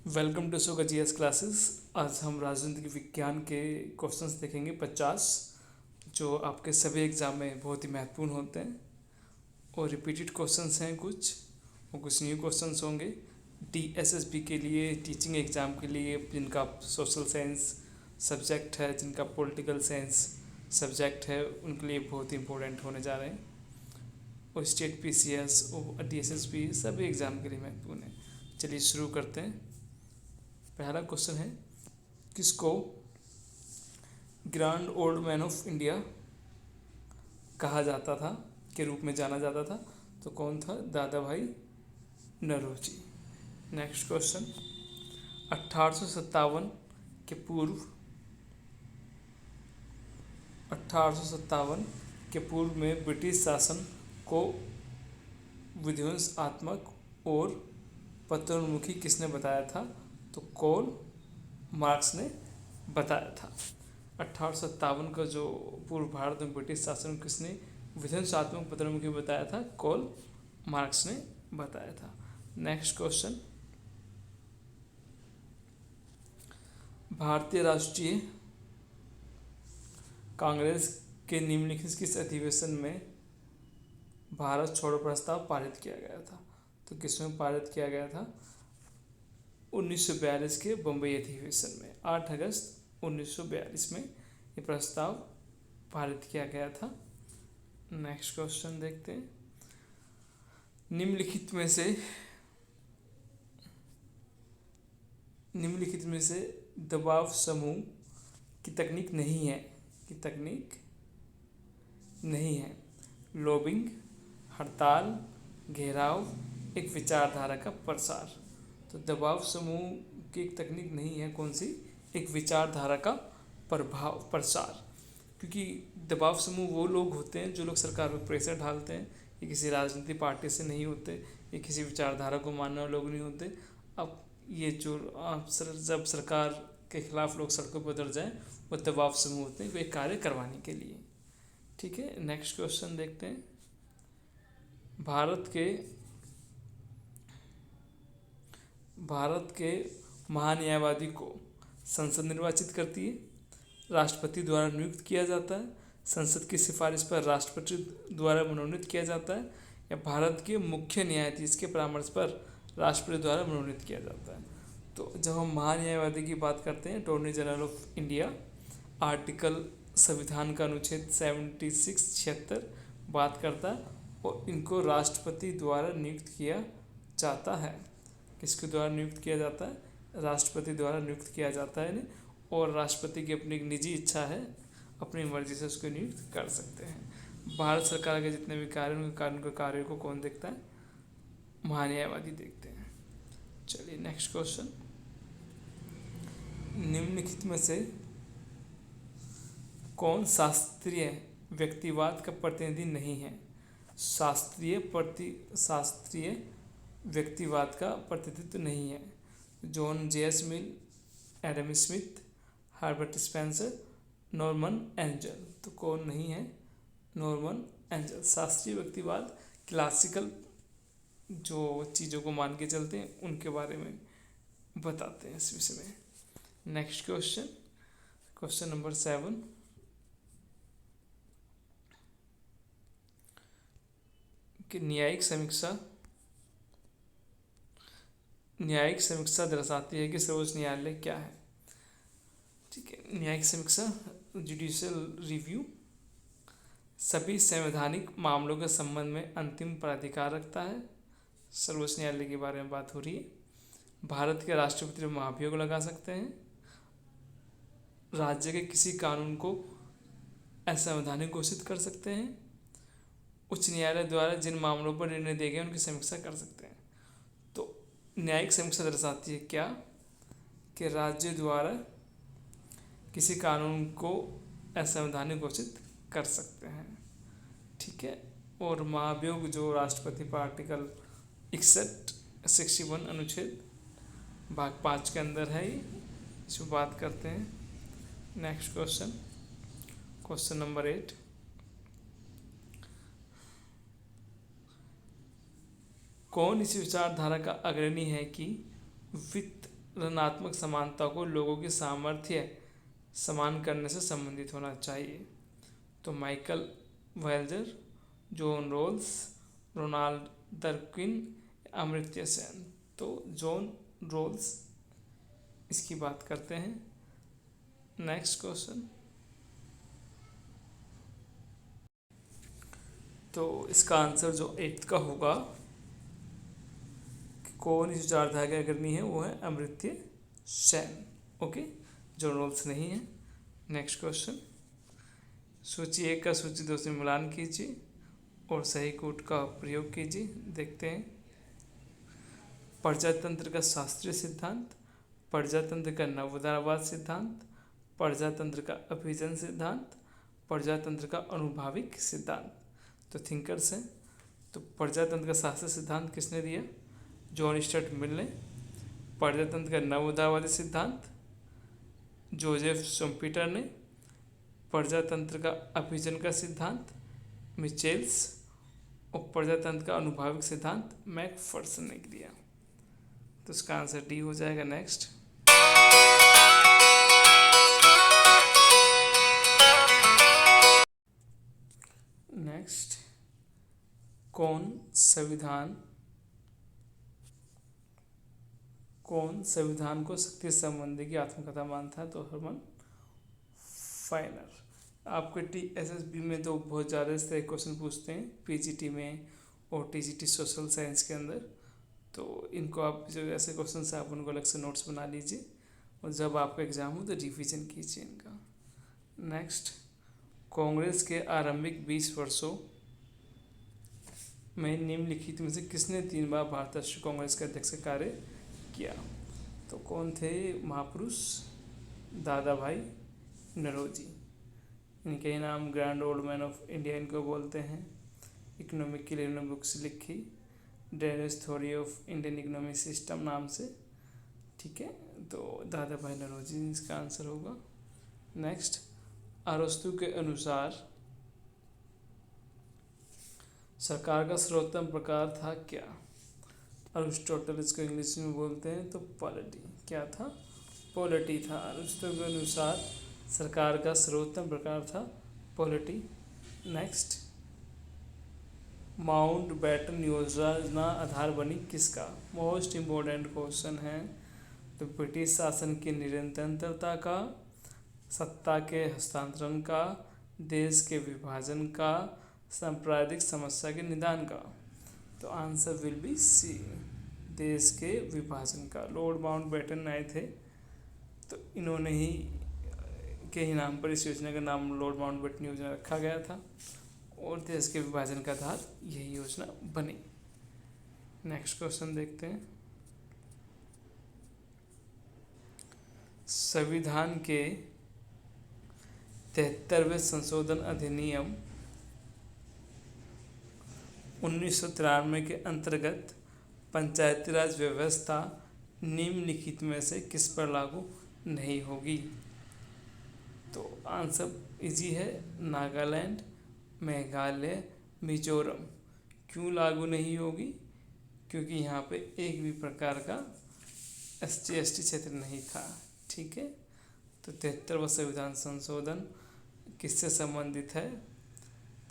Welcome to सोगा GS classes. आज हम राजनीतिक विज्ञान के क्वेश्चंस देखेंगे 50, जो आपके सभी एग्ज़ाम में बहुत ही महत्वपूर्ण होते हैं और रिपीटेड क्वेश्चंस हैं कुछ और कुछ न्यू क्वेश्चंस होंगे। डीएसएसबी के लिए, टीचिंग एग्ज़ाम के लिए, जिनका सोशल साइंस सब्जेक्ट है, जिनका पॉलिटिकल साइंस सब्जेक्ट है, उनके लिए बहुत ही इंपॉर्टेंट होने जा रहे हैं। और स्टेट पीसीएस और डीएसएसबी सभी एग्ज़ाम के लिए महत्वपूर्ण है। चलिए शुरू करते हैं। पहला क्वेश्चन है, किसको grand old man of India कहा जाता था, के रूप में जाना जाता था? तो कौन था? दादा भाई नौरोजी। नेक्स्ट क्वेश्चन, 1857 के पूर्व 1857 के पूर्व में ब्रिटिश शासन को विध्वंसात्मक और पतनोन्मुखी किसने बताया था? तो कार्ल मार्क्स ने बताया था। 1857 का जो पूर्व भारत में ब्रिटिश शासन किसने विध्वंसात्मक पतनोन्मुखी बताया था? कार्ल मार्क्स ने बताया था। नेक्स्ट क्वेश्चन, भारतीय राष्ट्रीय कांग्रेस के निम्नलिखित किस अधिवेशन में भारत छोड़ो प्रस्ताव पारित किया गया था? तो किसमें पारित किया गया था? 1942 के बम्बई अधिवेशन में 8 अगस्त 1942 में ये प्रस्ताव पारित किया गया था। नेक्स्ट क्वेश्चन देखते हैं, निम्नलिखित में से दबाव समूह की तकनीक नहीं है। लॉबिंग, हड़ताल, घेराव, एक विचारधारा का प्रसार। तो दबाव समूह की एक तकनीक नहीं है, कौन सी? एक विचारधारा का प्रसार। क्योंकि दबाव समूह वो लोग होते हैं जो लोग सरकार पर प्रेशर डालते हैं। ये किसी राजनीतिक पार्टी से नहीं होते, ये किसी विचारधारा को मानने वाले लोग नहीं होते। अब ये जो जब सरकार के खिलाफ लोग सड़कों पर उतर जाएं, वो दबाव समूह होते हैं, कोई कार्य करवाने के लिए। ठीक है, नेक्स्ट क्वेश्चन देखते हैं। भारत के महान्यायवादी को संसद निर्वाचित करती है, राष्ट्रपति द्वारा नियुक्त किया जाता है, संसद की सिफारिश पर राष्ट्रपति द्वारा मनोनीत किया जाता है, या भारत के मुख्य न्यायाधीश के परामर्श पर राष्ट्रपति द्वारा मनोनीत किया जाता है? तो जब हम महान्यायवादी की बात करते हैं, attorney general of India, article संविधान का अनुच्छेद 76 बात करता है और इनको राष्ट्रपति द्वारा नियुक्त किया जाता है। किसके द्वारा नियुक्त किया जाता है? राष्ट्रपति द्वारा नियुक्त किया जाता है इन्हें, और राष्ट्रपति की अपनी एक निजी इच्छा है, अपनी मर्जी से उसको नियुक्त कर सकते हैं। भारत सरकार के जितने भी कार्य उनके कार्यों को कौन देखता है? महान्यायवादी देखते हैं। चलिए नेक्स्ट क्वेश्चन, निम्नलिखित में से कौन शास्त्रीय व्यक्तिवाद का प्रतिनिधि नहीं है? शास्त्रीय व्यक्तिवाद का प्रतिनिधित्व नहीं है। John J S Mill, Adam Smith, Herbert Spencer, Norman Angell. तो कौन नहीं है? Norman Angell. शास्त्रीय व्यक्तिवाद क्लासिकल जो चीज़ों को मान के चलते हैं उनके बारे में बताते हैं इस विषय में। नेक्स्ट क्वेश्चन, क्वेश्चन नंबर 7, कि न्यायिक समीक्षा दर्शाती है कि सर्वोच्च न्यायालय क्या है? ठीक है, न्यायिक समीक्षा, जुडिशियल रिव्यू, सभी संवैधानिक मामलों के संबंध में अंतिम प्राधिकार रखता है। सर्वोच्च न्यायालय के बारे में बात हो रही है। भारत के राष्ट्रपति महाभियोग लगा सकते हैं। राज्य के किसी कानून को असंवैधानिक घोषित कर सकते हैं। उच्च न्यायालय द्वारा जिन मामलों पर निर्णय दिए गए उनकी समीक्षा कर सकते हैं। तो न्यायिक समीक्षा दर्शाती है क्या? कि राज्य द्वारा किसी कानून को असंवैधानिक घोषित कर सकते हैं। ठीक है, और महाभियोग जो राष्ट्रपति पर आर्टिकल 61 अनुच्छेद भाग 5 के अंदर है, इसमें बात करते हैं। नेक्स्ट क्वेश्चन, क्वेश्चन नंबर 8, कौन इस विचारधारा का अग्रणी है कि वित्त ऋणात्मक समानता को लोगों की सामर्थ्य समान करने से संबंधित होना चाहिए। तो Michael Walzer, John Rawls, Ronald Dworkin, Amartya Sen. तो जॉन रोल्स इसकी बात करते हैं। नेक्स्ट क्वेश्चन, तो इसका आंसर जो 8 का होगा, कौन इस विचारधारा की अग्रणी है, वो है Amartya Sen. Okay, John Rawls नहीं है। नेक्स्ट क्वेश्चन, सूची 1 का सूची 2 से मिलान कीजिए और सही कूट का प्रयोग कीजिए। देखते हैं। प्रजातंत्र का शास्त्रीय सिद्धांत, प्रजातंत्र का नवोदारवाद सिद्धांत, प्रजातंत्र का अभिजन सिद्धांत, प्रजातंत्र का अनुभाविक सिद्धांत। तो थिंकर्स हैं। तो प्रजातंत्र का शास्त्रीय सिद्धांत किसने दिया? जॉन स्टुअर्ट मिल ने। प्रजातंत्र का नवोदारवादी सिद्धांत जोसेफ शुम्पीटर ने। प्रजातंत्र का अभिजन का सिद्धांत मिचेल्स, और प्रजातंत्र का अनुभाविक सिद्धांत मैकफर्सन ने दिया। तो इसका आंसर डी हो जाएगा। नेक्स्ट, कौन संविधान को शक्ति संबंधी की आत्मकथा मानता है? तो हरमन फाइनर। आपके TSSB में तो बहुत ज़्यादा इस तरह क्वेश्चन पूछते हैं, PGT में और TGT सोशल साइंस के अंदर। तो इनको आप जो ऐसे क्वेश्चन से आप उनको अलग से नोट्स बना लीजिए और जब आपका एग्ज़ाम हो तो रिवीजन कीजिए इनका। नेक्स्ट, कांग्रेस के आरंभिक 20 वर्षों में निम्नलिखित में से किसने 3 बार भारत राष्ट्रीय कांग्रेस के अध्यक्ष का कार्य किया? तो कौन थे? महापुरुष दादा भाई नौरोजी। इनके नाम grand old man of India इनको बोलते हैं। इकोनॉमिक के लिए इन्होंने बुक्स लिखी, डेनिस theory of Indian economic system नाम से। ठीक है, तो दादा भाई नौरोजी इसका आंसर होगा। नेक्स्ट, अरस्तु के अनुसार सरकार का सर्वोत्तम प्रकार था क्या? अरिस्टोटल इसको इंग्लिश में बोलते हैं तो पॉलिटी। क्या था? पॉलिटी था। अरिस्टो के अनुसार सरकार का सर्वोत्तम प्रकार था पॉलिटी। नेक्स्ट, माउंट बैटन योजना आधार बनी किसका? मोस्ट इम्पोर्टेंट क्वेश्चन है। तो ब्रिटिश शासन की निरंतरता का, सत्ता के हस्तांतरण का, देश के विभाजन का, सांप्रदायिक समस्या के निदान का। तो आंसर विल बी सी, देश के विभाजन का। लॉर्ड माउंट बैटन आए थे, तो इन्होंने ही के ही नाम पर इस योजना का नाम लॉर्ड माउंट बैटन योजना रखा गया था और देश के विभाजन का आधार यही योजना बनी। नेक्स्ट क्वेश्चन देखते हैं। संविधान के 73वें संशोधन अधिनियम 1993 के अंतर्गत पंचायती राज व्यवस्था निम्नलिखित में से किस पर लागू नहीं होगी? तो आंसर इजी है, नागालैंड, मेघालय, मिजोरम। क्यों लागू नहीं होगी? क्योंकि यहाँ पे एक भी प्रकार का SC/ST क्षेत्र नहीं था। ठीक है, तो 73वां संविधान संशोधन किससे संबंधित है?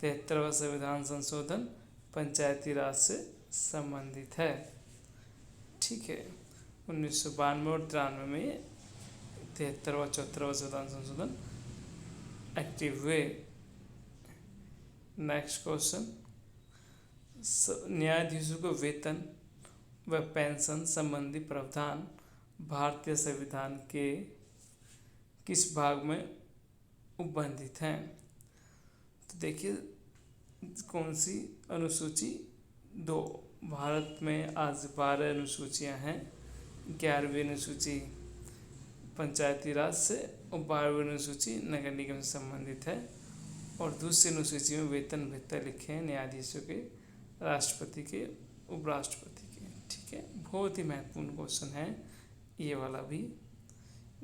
73वां संविधान संशोधन पंचायती राज से संबंधित है। ठीक है, 1992 और 93 में 73वां 74वां संविधान संशोधन एक्टिव हुए। नेक्स्ट क्वेश्चन, न्यायाधीशों को वेतन व पेंशन संबंधी प्रावधान भारतीय संविधान के किस भाग में उपबंधित हैं? तो देखिए, कौन सी अनुसूची? 2। भारत में आज 12 अनुसूचियां हैं। 11वीं अनुसूची पंचायती राज से और 12वीं अनुसूची नगर निगम से संबंधित है। और दूसरी अनुसूची में वेतन भत्ते लिखे हैं न्यायाधीशों के, राष्ट्रपति के, उपराष्ट्रपति के। ठीक है, बहुत ही महत्वपूर्ण क्वेश्चन है ये वाला भी।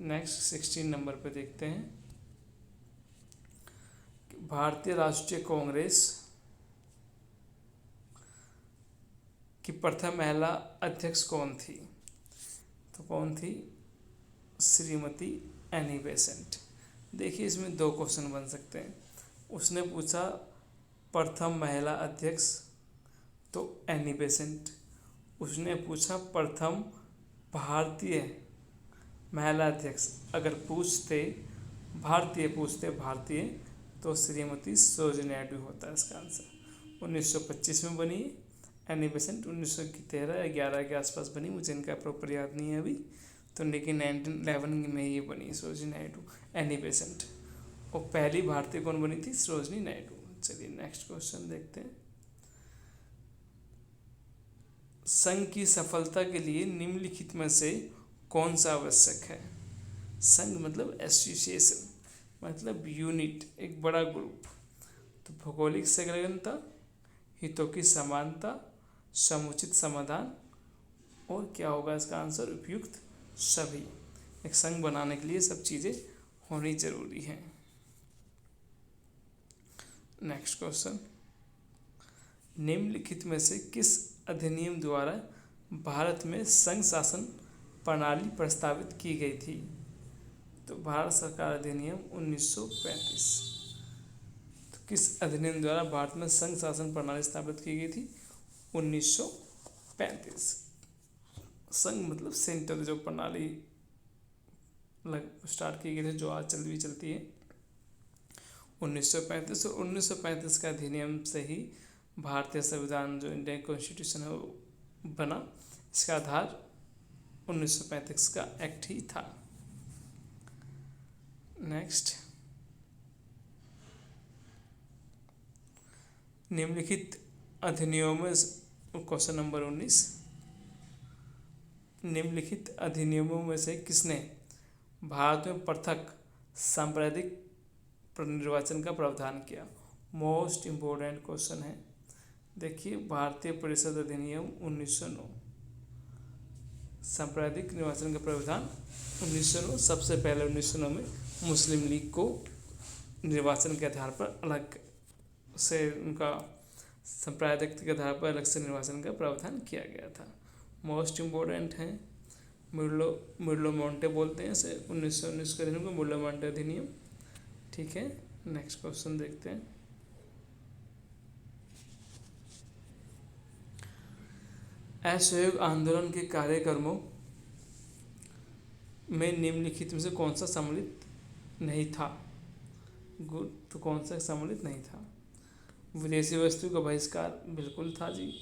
नेक्स्ट 16 नंबर पे देखते हैं। भारतीय राष्ट्रीय कांग्रेस की प्रथम महिला अध्यक्ष कौन थी? तो कौन थी? Shrimati Annie Besant. देखिए इसमें दो क्वेश्चन बन सकते हैं। उसने पूछा प्रथम महिला अध्यक्ष, तो एनी बेसेंट। उसने पूछा प्रथम भारतीय महिला अध्यक्ष, अगर भारतीय तो श्रीमती सरोजिनी नायडू होता है इसका आंसर। 1925 में बनी एनी बेसेंट, 1913-11 के आसपास बनी, मुझे इनका प्रॉपर याद नहीं है अभी। तो लेकिन 1911 में ये बनी सरोजिनी नायडू, एनी बेसेंट। और पहली भारतीय कौन बनी थी? सरोजिनी नायडू। चलिए नेक्स्ट क्वेश्चन देखते हैं। संघ की सफलता के लिए निम्नलिखित में से कौन सा आवश्यक है? संघ मतलब एसोसिएशन, मतलब यूनिट, एक बड़ा ग्रुप। तो भौगोलिक संलग्नता, हितों की समानता, समुचित समाधान, और क्या होगा इसका आंसर? उपयुक्त सभी। एक संघ बनाने के लिए सब चीज़ें होनी जरूरी हैं। नेक्स्ट क्वेश्चन, निम्नलिखित में से किस अधिनियम द्वारा भारत में संघ शासन प्रणाली प्रस्तावित की गई थी? तो भारत सरकार अधिनियम 1935। तो किस अधिनियम द्वारा भारत में संघ शासन प्रणाली स्थापित की गई थी? 1935। संघ मतलब सेंटर, जो प्रणाली स्टार्ट की गई थी, जो आज चलती है, 1935। और 1935 का अधिनियम से ही भारतीय संविधान, जो इंडियन कॉन्स्टिट्यूशन है, वो बना। इसका आधार 1935 का एक्ट ही था। नेक्स्ट, निम्नलिखित अधिनियमों में, क्वेश्चन नंबर 19, निम्नलिखित अधिनियमों में से किसने भारत में पृथक सांप्रदायिक निर्वाचन का प्रावधान किया? मोस्ट इम्पोर्टेंट क्वेश्चन है। देखिए, भारतीय परिषद अधिनियम 1909, सांप्रदायिक निर्वाचन का प्रावधान 1909। सबसे पहले 1909 में मुस्लिम लीग को निर्वाचन के आधार पर अलग से, उनका सांप्रदायिक के आधार पर अलग से निर्वाचन का प्रावधान किया गया था। मोस्ट इम्पोर्टेंट है, मुर्लो मोंटे बोलते हैं इसे, 1919 के अधिनियम को मुर्लो मोंटे अधिनियम। ठीक है, नेक्स्ट क्वेश्चन देखते हैं। असहयोग आंदोलन के कार्यक्रमों में निम्नलिखित में से कौन सा सम्मिलित नहीं था? गुड, तो कौन सा सम्मिलित नहीं था? विदेशी वस्तु का बहिष्कार बिल्कुल था जी।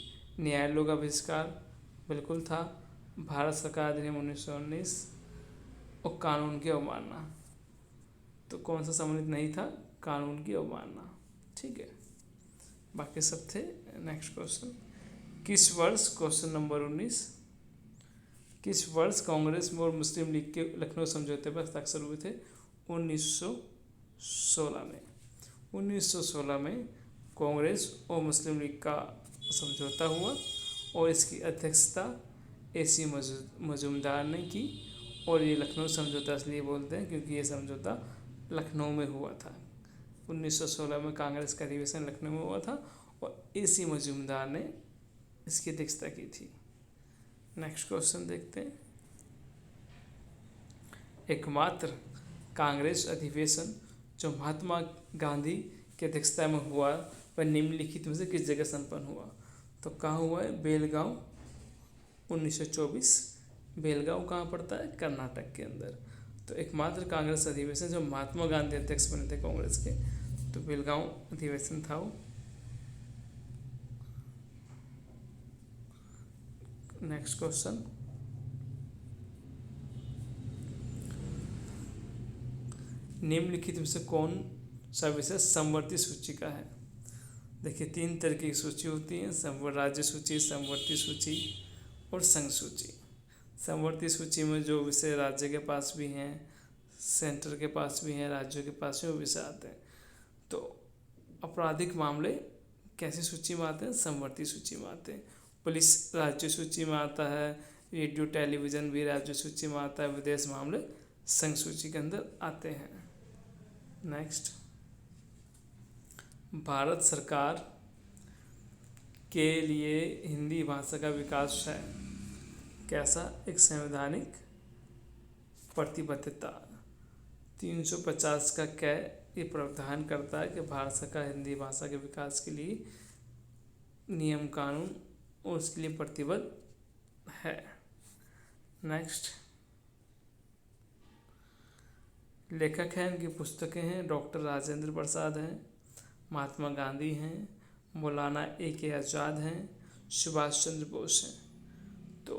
न्यायालयों का बहिष्कार बिल्कुल था। भारत सरकार अधिनियम 1919 और कानून की अवमानना, तो कौन सा सम्मिलित नहीं था? कानून की अवमानना। ठीक है, बाकी सब थे। नेक्स्ट क्वेश्चन, किस वर्ष, क्वेश्चन नंबर 19, किस वर्ष कांग्रेस और मुस्लिम लीग के लखनऊ समझौते पर हस्ताक्षर हुए थे? 1916 में। 1916 में कांग्रेस और मुस्लिम लीग का समझौता हुआ और इसकी अध्यक्षता AC मजूमदार ने की। और ये लखनऊ समझौता इसलिए बोलते हैं क्योंकि ये समझौता लखनऊ में हुआ था। 1916 में कांग्रेस का अधिवेशन लखनऊ में हुआ था और AC मजूमदार ने इसकी अध्यक्षता की थी। नेक्स्ट क्वेश्चन देखते हैं। एकमात्र कांग्रेस अधिवेशन जो महात्मा गांधी की अध्यक्षता में हुआ वह निम्नलिखित में से किस जगह संपन्न हुआ? तो कहाँ हुआ है? बेलगांव, 1924। बेलगांव कहाँ पड़ता है? कर्नाटक के अंदर। तो एकमात्र कांग्रेस अधिवेशन जो महात्मा गांधी अध्यक्ष बने थे कांग्रेस के, तो बेलगांव अधिवेशन था वो। नेक्स्ट क्वेश्चन, निम्नलिखित में से कौन सा विषय समवर्ती सूची का है? देखिए, 3 तरह की सूची होती है, राज्य सूची, समवर्ती सूची और संघ सूची। समवर्ती सूची में जो विषय राज्य के पास भी हैं, सेंटर के पास भी हैं, राज्यों के पास भी वो विषय आते हैं। तो आपराधिक मामले कैसी सूची में आते हैं? समवर्ती सूची में आते हैं। पुलिस राज्य सूची में आता है, रेडियो टेलीविज़न भी राज्य सूची में आता है, विदेश मामले संघ सूची के अंदर आते हैं। नेक्स्ट, भारत सरकार के लिए हिंदी भाषा का विकास है कैसा? एक संवैधानिक प्रतिबद्धता 350 का कै ये प्रावधान करता है कि भारत सरकार हिंदी भाषा के विकास के लिए नियम कानून और उसके लिए प्रतिबद्ध है। नेक्स्ट, लेखक हैं, इनकी पुस्तकें हैं, डॉक्टर राजेंद्र प्रसाद हैं, महात्मा गांधी हैं, मौलाना A.K. आज़ाद हैं, सुभाष चंद्र बोस हैं। तो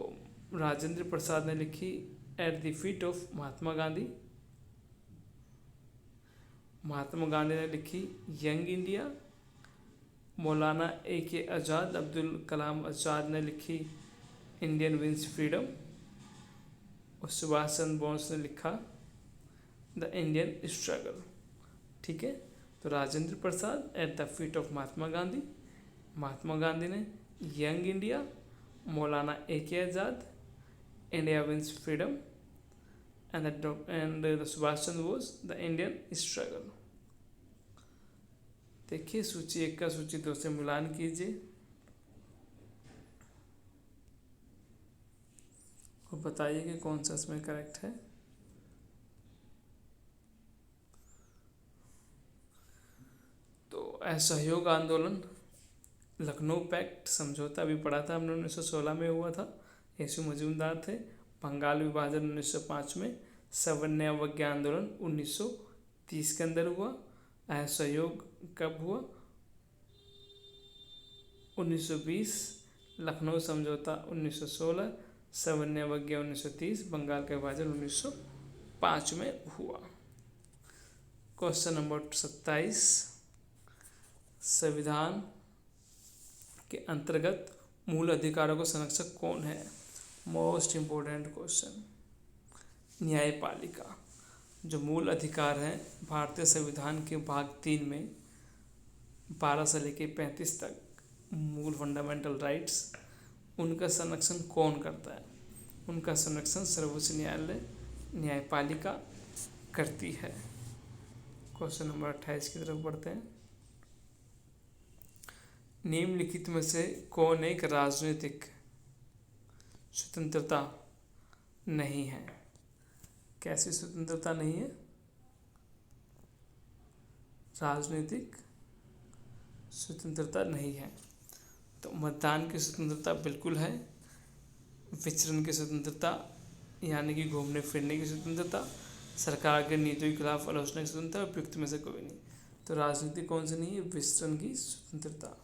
राजेंद्र प्रसाद ने लिखी eight the feet of Mahatma Gandhi, Mahatma Gandhi ने लिखी यंग इंडिया, मौलाना A.K. आज़ाद अब्दुल कलाम आज़ाद ने लिखी इंडियन विंस फ्रीडम, और सुभाष चंद्र बोस ने लिखा द इंडियन स्ट्रगल। ठीक है, तो Rajendra Prasad at the feet of Mahatma Gandhi, Mahatma Gandhi ने young India, Maulana A.K. Azad India wins freedom, and Subhas Chandra Bose the Indian struggle. देखिए सूची 1 का सूची 2 से मिलान कीजिए और बताइए कि कौन सा इसमें करेक्ट है। तो असहयोग आंदोलन, लखनऊ पैक्ट समझौता अभी पढ़ा था हमने 1916 में हुआ था, यशु मजूमदार थे। बंगाल विभाजन 1905 में, सवर्ण अवज्ञा आंदोलन 1930 के अंदर हुआ। असहयोग कब हुआ? 1920। लखनऊ समझौता 1916, सवर्ण अवज्ञा 1930, बंगाल का विभाजन 1905 में हुआ। क्वेश्चन नंबर 27, संविधान के अंतर्गत मूल अधिकारों का संरक्षक कौन है? Most important question. न्यायपालिका। जो मूल अधिकार हैं भारतीय संविधान के भाग 3 में 12 से लेकर 35 तक मूल फंडामेंटल राइट्स, उनका संरक्षण कौन करता है? उनका संरक्षण सर्वोच्च न्यायालय न्यायपालिका करती है। क्वेश्चन नंबर 28 की तरफ बढ़ते हैं। निम्नलिखित में से कौन एक राजनीतिक स्वतंत्रता नहीं है? कैसी स्वतंत्रता नहीं है? राजनीतिक स्वतंत्रता नहीं है। तो मतदान की स्वतंत्रता बिल्कुल है, विचरण की स्वतंत्रता यानी कि घूमने फिरने की स्वतंत्रता, सरकार के नीतियों के खिलाफ आलोचना की स्वतंत्रता, उपयुक्त में से कोई नहीं। तो राजनीति कौन सी नहीं है? विचरण की स्वतंत्रता,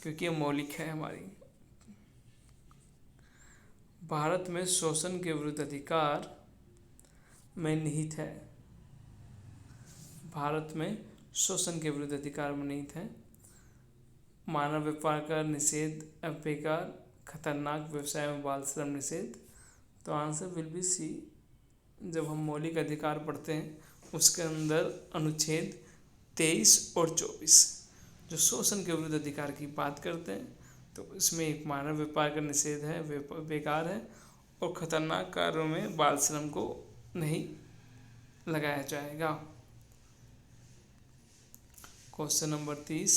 क्योंकि ये मौलिक है हमारी। भारत में शोषण के विरुद्ध अधिकार में निहित है। भारत में शोषण के विरुद्ध अधिकार में निहित है। मानव व्यापार का निषेध, बेकार खतरनाक व्यवसाय में बाल श्रम निषेध। तो आंसर विल बी सी। जब हम मौलिक अधिकार पढ़ते हैं उसके अंदर अनुच्छेद 23 और 24 जो शोषण के विरुद्ध अधिकार की बात करते हैं, तो इसमें एक मानव व्यापार का निषेध है, बेकार है, और खतरनाक कार्यों में बाल श्रम को नहीं लगाया जाएगा। क्वेश्चन नंबर 30,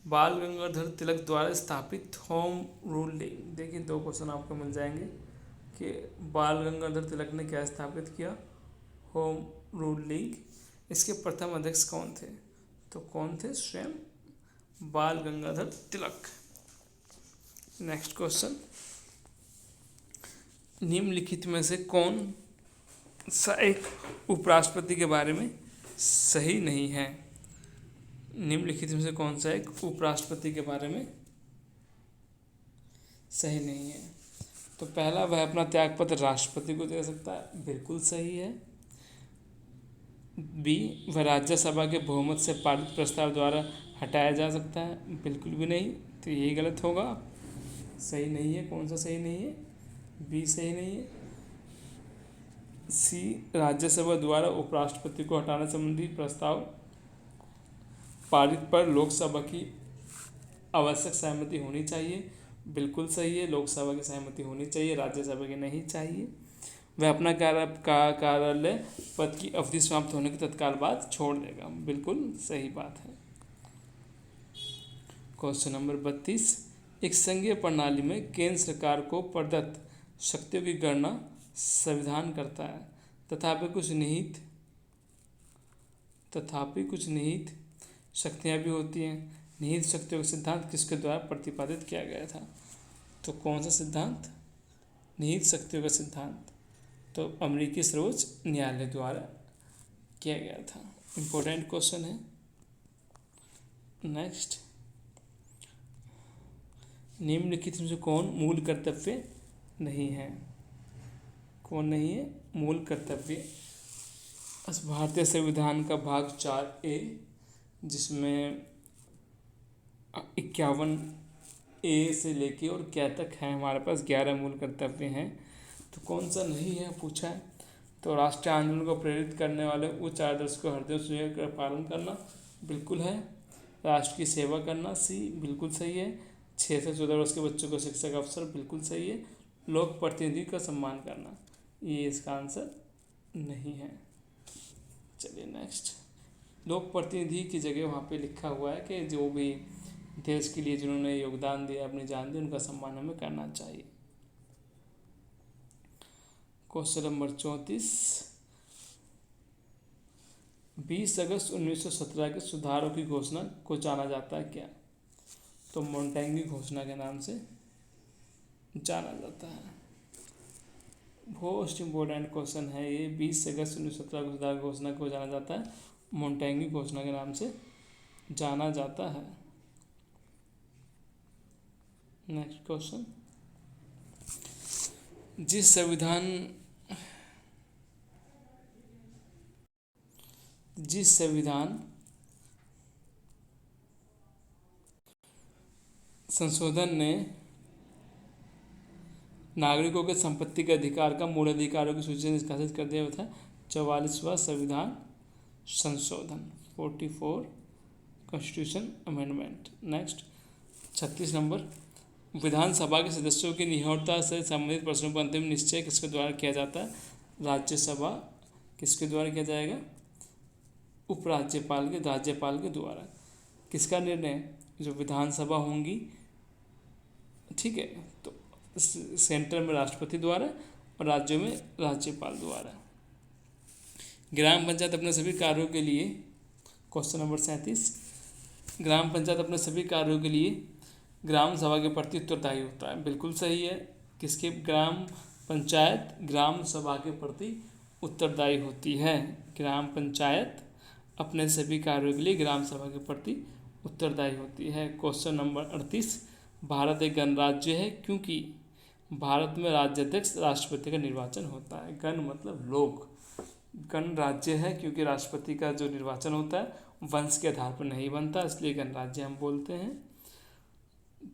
बाल गंगाधर तिलक द्वारा स्थापित होम रूल लीग। देखिए 2 क्वेश्चन आपको मिल जाएंगे कि बाल गंगाधर तिलक ने क्या स्थापित किया? Home rule league. इसके प्रथम अध्यक्ष कौन थे? तो कौन थे? स्वयं बाल गंगाधर तिलक। नेक्स्ट क्वेश्चन, निम्नलिखित में से कौन सा एक उपराष्ट्रपति के बारे में सही नहीं है? निम्नलिखित में से कौन सा एक उपराष्ट्रपति के बारे में सही नहीं है? तो पहला, वह अपना त्यागपत्र राष्ट्रपति को दे सकता है, बिल्कुल सही है। बी, वह राज्यसभा के बहुमत से पारित प्रस्ताव द्वारा हटाया जा सकता है, बिल्कुल भी नहीं। तो यही गलत होगा, सही नहीं है। कौन सा सही नहीं है? बी सही नहीं है। सी, राज्यसभा द्वारा उपराष्ट्रपति को हटाने संबंधी प्रस्ताव पारित पर लोकसभा की आवश्यक सहमति होनी चाहिए, बिल्कुल सही है। लोकसभा की सहमति होनी चाहिए, राज्यसभा की नहीं चाहिए। वह अपना कार्यालय पद की अवधि समाप्त होने के तत्काल बाद छोड़ देगा, बिल्कुल सही बात है। क्वेश्चन नंबर 32, एक संघीय प्रणाली में केंद्र सरकार को प्रदत्त शक्तियों की गणना संविधान करता है। तथापि कुछ निहित शक्तियाँ भी होती हैं। निहित शक्तियों का सिद्धांत किसके द्वारा प्रतिपादित किया गया था? तो कौन सा सिद्धांत? निहित शक्तियों का सिद्धांत तो अमेरिकी सर्वोच्च न्यायालय द्वारा किया गया था। इम्पोर्टेंट क्वेश्चन है। नेक्स्ट, निम्नलिखित में से कौन मूल कर्तव्य नहीं है? कौन नहीं है? मूल कर्तव्य भारतीय संविधान का भाग 4A, जिसमें 51A से लेके और क्या तक है, हमारे पास 11 मूल कर्तव्य हैं। तो कौन सा नहीं है पूछा है? तो राष्ट्रीय आंदोलन को प्रेरित करने वाले उच्च आदर्श को हृदय से का पालन करना बिल्कुल है। राष्ट्र की सेवा करना सी बिल्कुल सही है। 6 से 14 वर्ष के बच्चों को शिक्षा का अवसर बिल्कुल सही है। लोक प्रतिनिधि का सम्मान करना, ये इसका आंसर नहीं है। चलिए नेक्स्ट, लोक प्रतिनिधि की जगह वहाँ पे लिखा हुआ है कि जो भी देश के लिए जिन्होंने योगदान दिया, अपनी जान दी, उनका सम्मान हमें करना चाहिए। क्वेश्चन नंबर 34, 20 अगस्त 1917 के सुधारों की घोषणा को जाना जाता है क्या? तो मोंटेग्यू घोषणा के नाम से जाना जाता है। मोस्ट इम्पोर्टेंट क्वेश्चन है ये। 20 अगस्त 1917 को सुधार घोषणा को जाना जाता है, मोंटेग्यू घोषणा के नाम से जाना जाता है। नेक्स्ट क्वेश्चन, जिस संविधान संशोधन ने नागरिकों के संपत्ति के अधिकार का मूल अधिकारों की सूची से निष्कासित कर दिया था? 44वां संविधान संशोधन, 44 कॉन्स्टिट्यूशन अमेंडमेंट। नेक्स्ट, 36 नंबर, विधानसभा के सदस्यों की नियोक्ता से संबंधित प्रश्नों पर अंतिम निश्चय किसके द्वारा किया जाता है? राज्यसभा किसके द्वारा किया जाएगा? राज्यपाल के द्वारा। किसका निर्णय? जो विधानसभा होंगी, ठीक है, तो सेंटर में राष्ट्रपति द्वारा और राज्यों में राज्यपाल द्वारा। ग्राम पंचायत अपने सभी कार्यों के लिए, क्वेश्चन नंबर 37, ग्राम पंचायत अपने सभी कार्यों के लिए ग्राम सभा के प्रति उत्तरदायी होता है। बिल्कुल सही है। किसके? ग्राम पंचायत ग्राम सभा के प्रति उत्तरदायी होती है। ग्राम पंचायत अपने सभी कार्यों के लिए ग्राम सभा के प्रति उत्तरदायी होती है। क्वेश्चन नंबर 38, भारत एक गणराज्य है क्योंकि भारत में राज्याध्यक्ष राष्ट्रपति का निर्वाचन होता है। गण मतलब लोग। गणराज्य है क्योंकि राष्ट्रपति का जो निर्वाचन होता है वंश के आधार पर नहीं बनता, इसलिए गणराज्य हम बोलते हैं।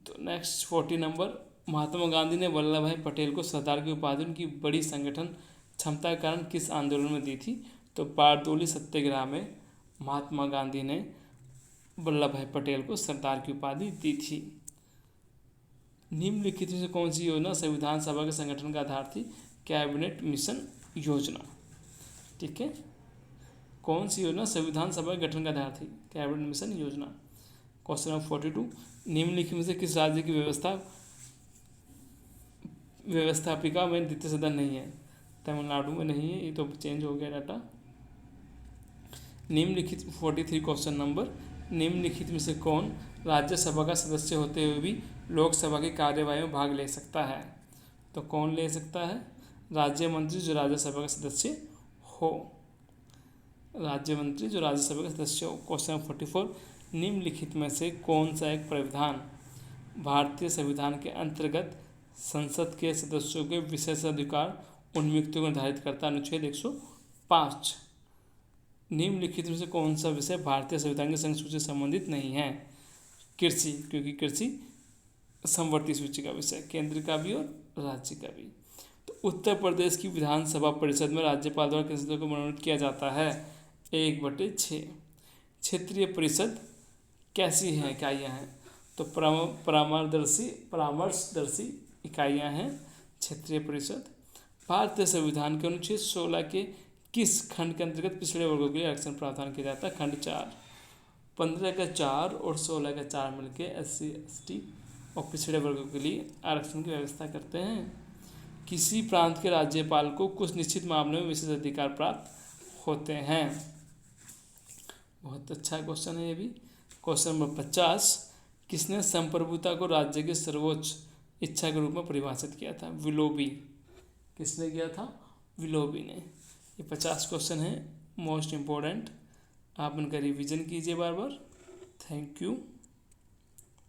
तो नेक्स्ट 40 नंबर, महात्मा गांधी ने वल्लभ भाई पटेल को सरदार की उपाधि उनकी बड़ी संगठन क्षमता के कारण किस आंदोलन में दी थी? तो बारदोली सत्याग्रह में महात्मा गांधी ने वल्लभ भाई पटेल को सरदार की उपाधि दी थी। निम्नलिखित में से कौन सी योजना संविधान सभा के संगठन का आधार थी? कैबिनेट मिशन योजना। ठीक है, कौन सी योजना संविधान सभा के गठन का आधार थी? कैबिनेट मिशन योजना। क्वेश्चन नंबर 42, निम्नलिखित में से किस राज्य की व्यवस्थापिका में द्वितीय सदन नहीं है? तमिलनाडु में नहीं है, ये तो चेंज हो गया डाटा। निम्नलिखित 43 क्वेश्चन नंबर, निम्नलिखित में से कौन राज्यसभा का सदस्य होते हुए भी लोकसभा की कार्यवाही में भाग ले सकता है? तो कौन ले सकता है? राज्य मंत्री जो राज्यसभा का सदस्य हो। राज्य मंत्री जो राज्यसभा का सदस्य हो। क्वेश्चन नंबर 44, निम्नलिखित में से कौन सा एक प्रावधान भारतीय संविधान के अंतर्गत संसद के सदस्यों के विशेषाधिकार उन्मुक्ति को निर्धारित करता है? अनुच्छेद 105। निम्नलिखित में से कौन सा विषय भारतीय संविधान की संघ सूची से संबंधित नहीं है? कृषि, क्योंकि कृषि समवर्ती सूची का विषय, केंद्र का भी और राज्य का भी। तो उत्तर प्रदेश की विधानसभा परिषद में राज्यपाल द्वारा किस सदस्य को मनोनीत किया जाता है? 1/6। क्षेत्रीय परिषद कैसी हैं इकाइयाँ हैं? तो परामर्शदर्शी इकाइयाँ हैं क्षेत्रीय परिषद। भारतीय संविधान के अनुच्छेद 16 के किस खंड के अंतर्गत पिछड़े वर्गों के लिए आरक्षण प्रावधान किया जाता है? खंड 4। 15 का 4 और 16 का 4 मिलके SC ST और पिछड़े वर्गों के लिए आरक्षण की व्यवस्था करते हैं। किसी प्रांत के राज्यपाल को कुछ निश्चित मामलों में विशेष अधिकार प्राप्त होते हैं। बहुत अच्छा क्वेश्चन है ये भी। क्वेश्चन नंबर 50, किसने संप्रभुता को राज्य की सर्वोच्च इच्छा के रूप में परिभाषित किया था? विलोबी। किसने किया था? विलोबी ने। ये 50 क्वेश्चन है मोस्ट इम्पोर्टेंट। आप इनका रिवीजन कीजिए बार बार। Thank you.